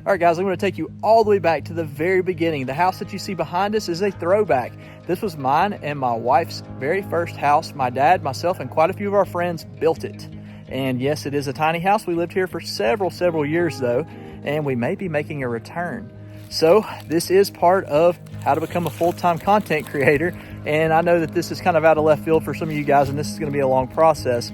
All right, guys, I'm going to take you all the way back to the very beginning. The house that you see behind us is a throwback. This was mine and my wife's very first house. My dad, myself, and quite a few of our friends built it. And yes, it is a tiny house. We lived here for several years though, and we may be making a return. So this is part of how to become a full-time content creator. And I know that this is kind of out of left field for some of you guys, and this is going to be a long process.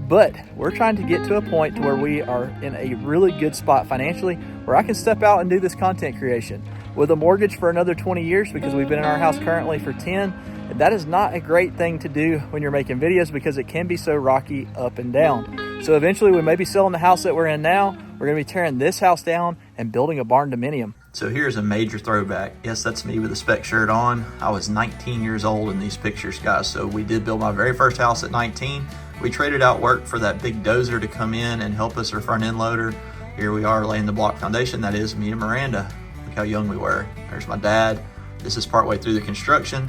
But we're trying to get to a point to where we are in a really good spot financially where I can step out and do this content creation. With a mortgage for another 20 years because we've been in our house currently for 10, that is not a great thing to do when you're making videos because it can be so rocky up and down. So eventually we may be selling the house that we're in now. We're going to be tearing this house down and building a barn dominium. So here's a major throwback. Yes, that's me with a spec shirt on. I was 19 years old in these pictures, guys. So we did build my very first house at 19. We traded out work for that big dozer to come in and help us, our front end loader. Here we are laying the block foundation. That is me and Miranda. Look how young we were. There's my dad. This is partway through the construction.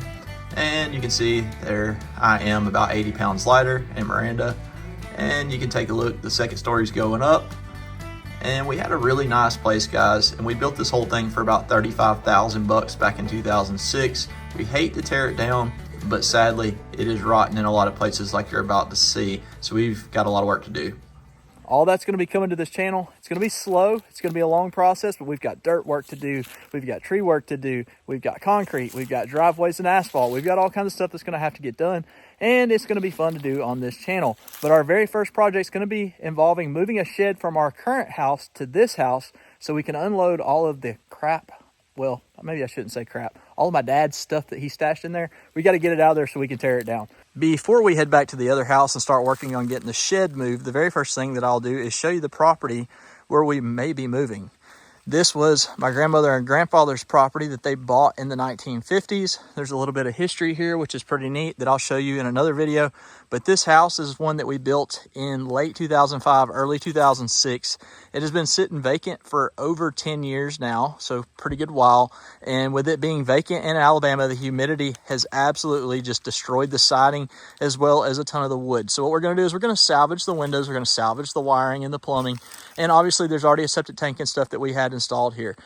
And you can see there I am about 80 pounds lighter and Miranda. And you can take a look, the second story's going up. And we had a really nice place, guys. And we built this whole thing for about 35,000 bucks back in 2006. We hate to tear it down, but sadly it is rotten in a lot of places like you're about to see. So we've got a lot of work to do. All that's going to be coming to this channel. It's going to be slow. It's going to be a long process, but we've got dirt work to do. We've got tree work to do. We've got concrete. We've got driveways and asphalt. We've got all kinds of stuff that's going to have to get done, and it's going to be fun to do on this channel. But our very first project is going to be involving moving a shed from our current house to this house so we can unload all of the crap. Well, maybe I shouldn't say crap. All of my dad's stuff that he stashed in there, we got to get it out of there so we can tear it down. Before we head back to the other house and start working on getting the shed moved, the very first thing that I'll do is show you the property where we may be moving. This was my grandmother and grandfather's property that they bought in the 1950s. There's a little bit of history here, which is pretty neat, that I'll show you in another video. But this house is one that we built in late 2005, early 2006. It has been sitting vacant for over 10 years now, so pretty good while. And with it being vacant in Alabama, the humidity has absolutely just destroyed the siding as well as a ton of the wood. So what we're going to do is we're going to salvage the windows, we're going to salvage the wiring and the plumbing. And obviously there's already a septic tank and stuff that we had installed here.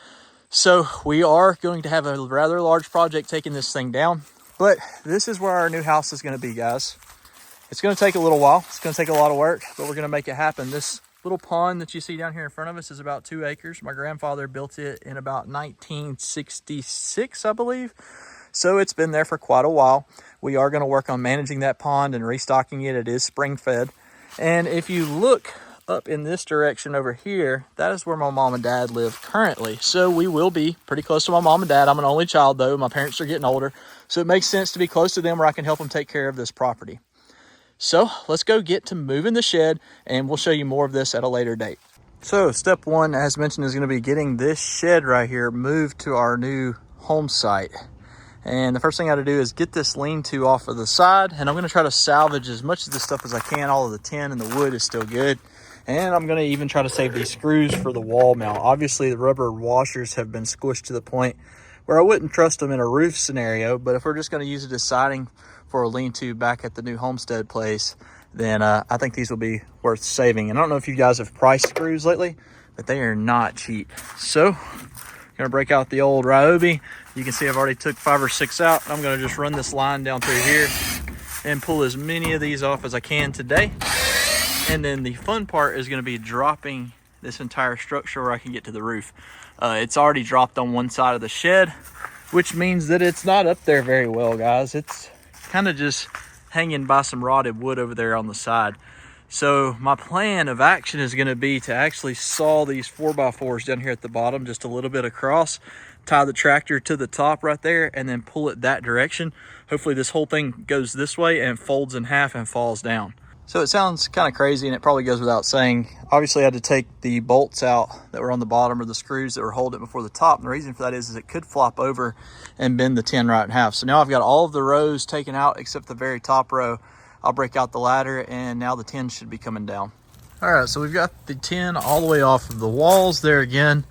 So we are going to have a rather large project taking this thing down, but this is where our new house is going to be, guys. It's going to take a little while. It's going to take a lot of work, but we're going to make it happen. This little pond that you see down here in front of us is about 2 acres. My grandfather built it in about 1966, I believe. So it's been there for quite a while. We are going to work on managing that pond and restocking it. It is spring fed. And if you look up in this direction over here, that is where my mom and dad live currently. So we will be pretty close to my mom and dad. I'm an only child though. My parents are getting older. So it makes sense to be close to them where I can help them take care of this property. So let's go get to moving the shed and we'll show you more of this at a later date. So step one, as mentioned, is going to be getting this shed right here moved to our new home site. And the first thing I got to do is get this lean-to off of the side, and I'm going to try to salvage as much of this stuff as I can. All of the tin and the wood is still good. And I'm going to even try to save these screws for the wall mount. Obviously, the rubber washers have been squished to the point where I wouldn't trust them in a roof scenario. But if we're just going to use it as siding for a lean-to back at the new Homestead place, then I think these will be worth saving. And I don't know if you guys have priced screws lately, but they are not cheap. So I'm going to break out the old Ryobi. You can see I've already took 5 or 6 out. I'm going to just run this line down through here and pull as many of these off as I can today. And then the fun part is going to be dropping this entire structure where I can get to the roof. It's already dropped on one side of the shed, which means that it's not up there very well, guys. It's kind of just hanging by some rotted wood over there on the side. So my plan of action is going to be to actually saw these 4x4s down here at the bottom just a little bit across, tie the tractor to the top right there, and then pull it that direction. Hopefully this whole thing goes this way and folds in half and falls down. So it sounds kind of crazy, and it probably goes without saying. Obviously I had to take the bolts out that were on the bottom, or the screws that were holding it before the top. And the reason for that is it could flop over and bend the tin right in half. So now I've got all of the rows taken out except the very top row. I'll break out the ladder, and now the tin should be coming down. All right, so we've got the tin all the way off of the walls there again.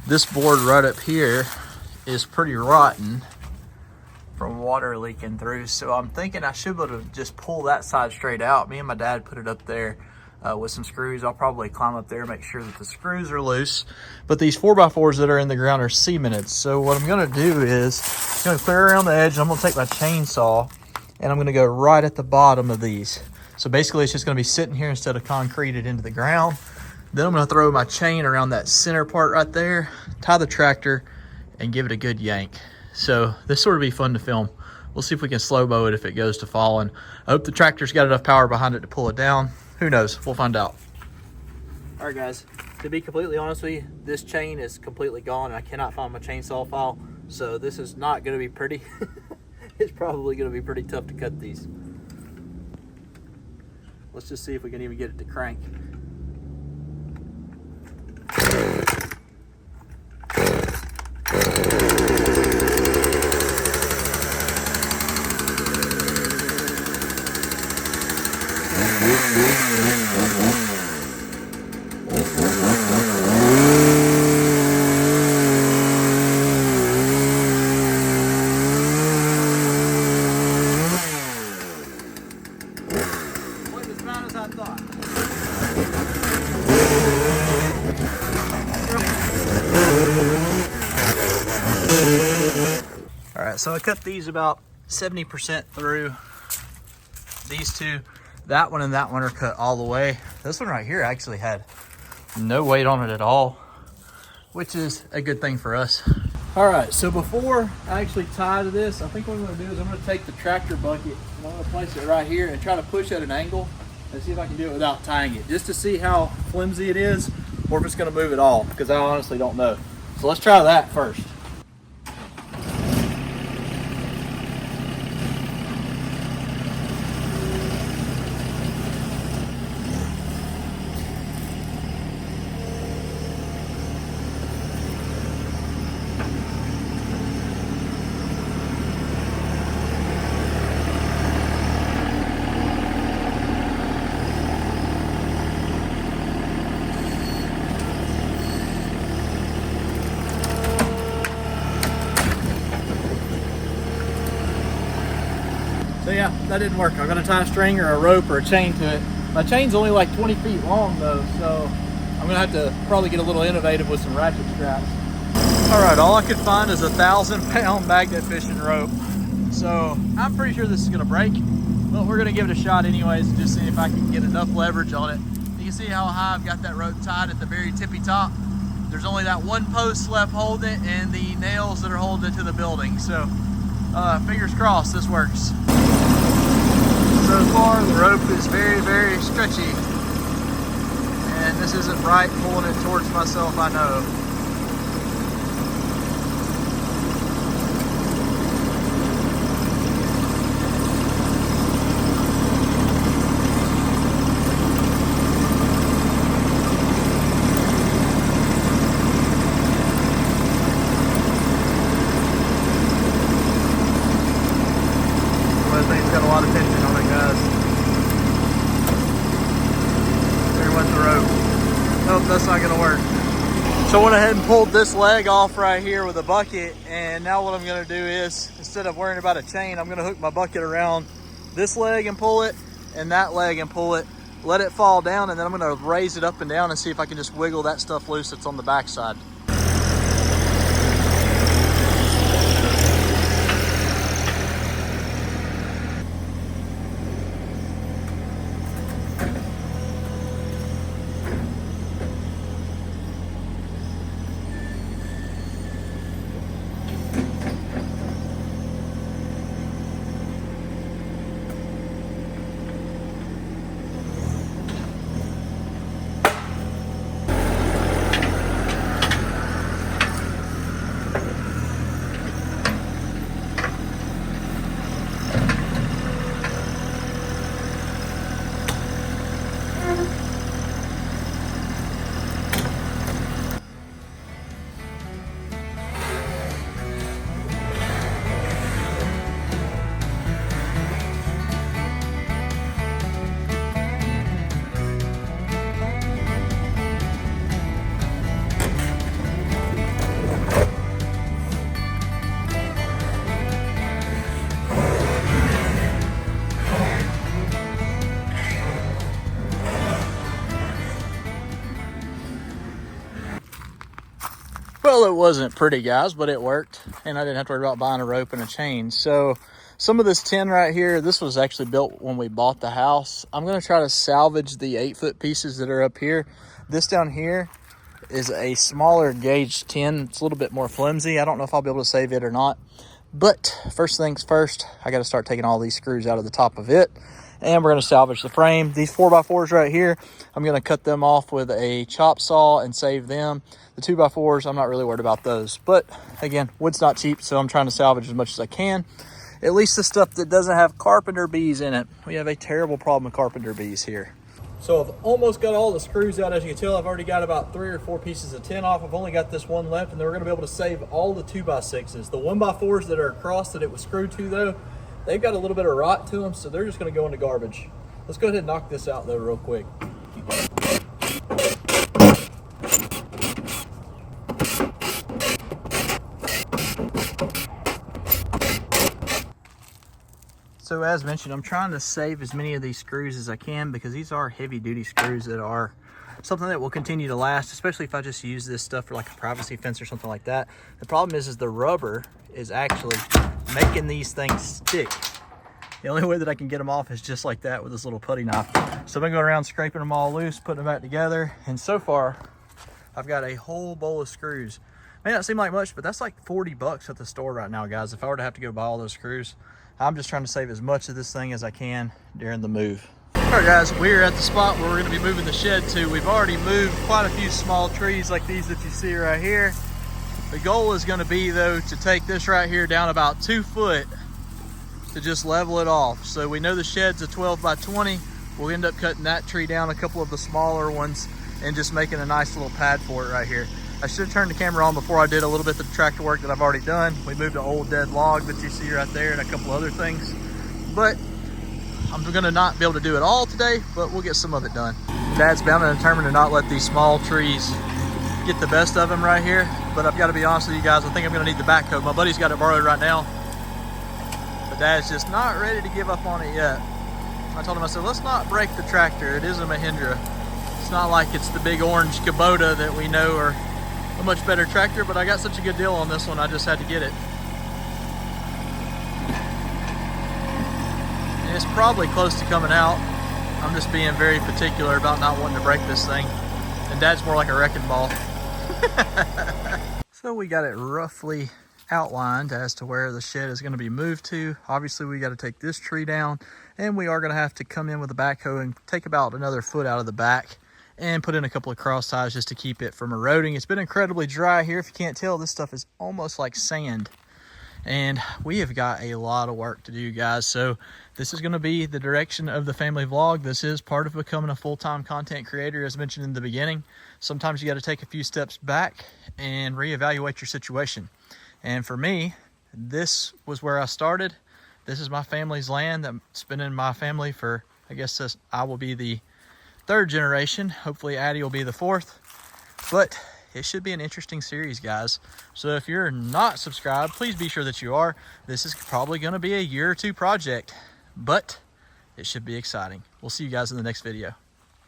This board right up here is pretty rotten from water leaking through. So I'm thinking I should be able to just pull that side straight out. Me and my dad put it up there with some screws. I'll probably climb up there, make sure that the screws are loose. But these 4x4s that are in the ground are cemented. So what I'm gonna do is, I'm gonna clear around the edge, and I'm gonna take my chainsaw, and I'm gonna go right at the bottom of these. So basically it's just gonna be sitting here instead of concreted into the ground. Then I'm gonna throw my chain around that center part right there, tie the tractor, and give it a good yank. So this sort of be fun to film. We'll see if we can slow-mo it if it goes to falling. I hope the tractor's got enough power behind it to pull it down. Who knows? We'll find out. All right, guys. To be completely honest with you, this chain is completely gone, and I cannot find my chainsaw file. So this is not going to be pretty. It's probably going to be pretty tough to cut these. Let's just see if we can even get it to crank. All right, so I cut these about 70% through. These two, that one and that one are cut all the way. This one right here actually had no weight on it at all, which is a good thing for us. All right, so before I actually tie to this, I think what I'm gonna do is I'm gonna take the tractor bucket and I'm gonna place it right here and try to push at an angle and see if I can do it without tying it, just to see how flimsy it is or if it's gonna move at all, because I honestly don't know. So let's try that first. So yeah, that didn't work. I'm gonna tie a string or a rope or a chain to it. My chain's only like 20 feet long though, so I'm gonna have to probably get a little innovative with some ratchet straps. All right, all I could find is a 1,000-pound magnet fishing rope. So I'm pretty sure this is gonna break, but we're gonna give it a shot anyways and just see if I can get enough leverage on it. You can see how high I've got that rope tied at the very tippy top. There's only that one post left holding it and the nails that are holding it to the building. So fingers crossed this works. So far the rope is very, very stretchy, and this isn't right pulling it towards myself, I know. Thing's got a lot of tension on it, guys. There went the rope. Nope, that's not gonna work. So I went ahead and pulled this leg off right here with a bucket, and now what I'm gonna do is, instead of worrying about a chain, I'm gonna hook my bucket around this leg and pull it, and that leg and pull it, let it fall down, and then I'm gonna raise it up and down and see if I can just wiggle that stuff loose that's on the backside. Well, it wasn't pretty, guys, but it worked. And I didn't have to worry about buying a rope and a chain. So some of this tin right here, this was actually built when we bought the house. I'm going to try to salvage the 8-foot pieces that are up here. This down here is a smaller gauge tin. It's a little bit more flimsy. I don't know if I'll be able to save it or not. But first things first, I got to start taking all these screws out of the top of it. And we're going to salvage the frame. These 4x4s right here, I'm going to cut them off with a chop saw and save them. The 2x4s, I'm not really worried about those. But again, wood's not cheap, so I'm trying to salvage as much as I can. At least the stuff that doesn't have carpenter bees in it. We have a terrible problem with carpenter bees here. So I've almost got all the screws out. As you can tell, I've already got about 3 or 4 pieces of tin off. I've only got this one left, and then we're going to be able to save all the 2x6s. The 1x4s that are across that it was screwed to, though, they've got a little bit of rot to them, so they're just going to go in the garbage. Let's go ahead and knock this out, though, real quick. So as mentioned, I'm trying to save as many of these screws as I can because these are heavy duty screws that are something that will continue to last, especially if I just use this stuff for like a privacy fence or something like that. The problem is the rubber is actually making these things stick. The only way that I can get them off is just like that with this little putty knife. So I've been going around scraping them all loose, putting them back together. And so far, I've got a whole bowl of screws. May not seem like much, but that's like 40 bucks at the store right now, guys. If I were to have to go buy all those screws, I'm just trying to save as much of this thing as I can during the move. All right, guys, we're at the spot where we're gonna be moving the shed to. We've already moved quite a few small trees like these that you see right here. The goal is gonna be, though, to take this right here down about 2 foot to just level it off. So we know the shed's a 12 by 20. We'll end up cutting that tree down, a couple of the smaller ones, and just making a nice little pad for it right here. I should have turned the camera on before I did a little bit of the tractor work that I've already done. We moved an old dead log that you see right there and a couple other things. But I'm gonna not be able to do it all today, but we'll get some of it done. Dad's bound and determined to not let these small trees get the best of him right here. But I've got to be honest with you guys, I think I'm gonna need the backhoe. My buddy's got it borrowed right now, but Dad's just not ready to give up on it yet. I told him, I said, let's not break the tractor. It is a Mahindra. It's not like it's the big orange Kubota that we know are a much better tractor, but I got such a good deal on this one, I just had to get it. And it's probably close to coming out. I'm just being very particular about not wanting to break this thing. And Dad's more like a wrecking ball. So we got it roughly outlined as to where the shed is going to be moved to. Obviously, we got to take this tree down, and we are going to have to come in with a backhoe and take about another foot out of the back and put in a couple of cross ties just to keep it from eroding. It's been incredibly dry here. If you can't tell, this stuff is almost like sand. And we have got a lot of work to do, guys. So this is going to be the direction of the family vlog. This is part of becoming a full-time content creator, as mentioned in the beginning. Sometimes you got to take a few steps back and reevaluate your situation. And for me, this was where I started. This is my family's land that's been in my family for, I guess I will be the 3rd generation. Hopefully Addie will be the 4th. But it should be an interesting series, guys. So if you're not subscribed, please be sure that you are. This is probably going to be a year or 2 project, but it should be exciting. We'll see you guys in the next video.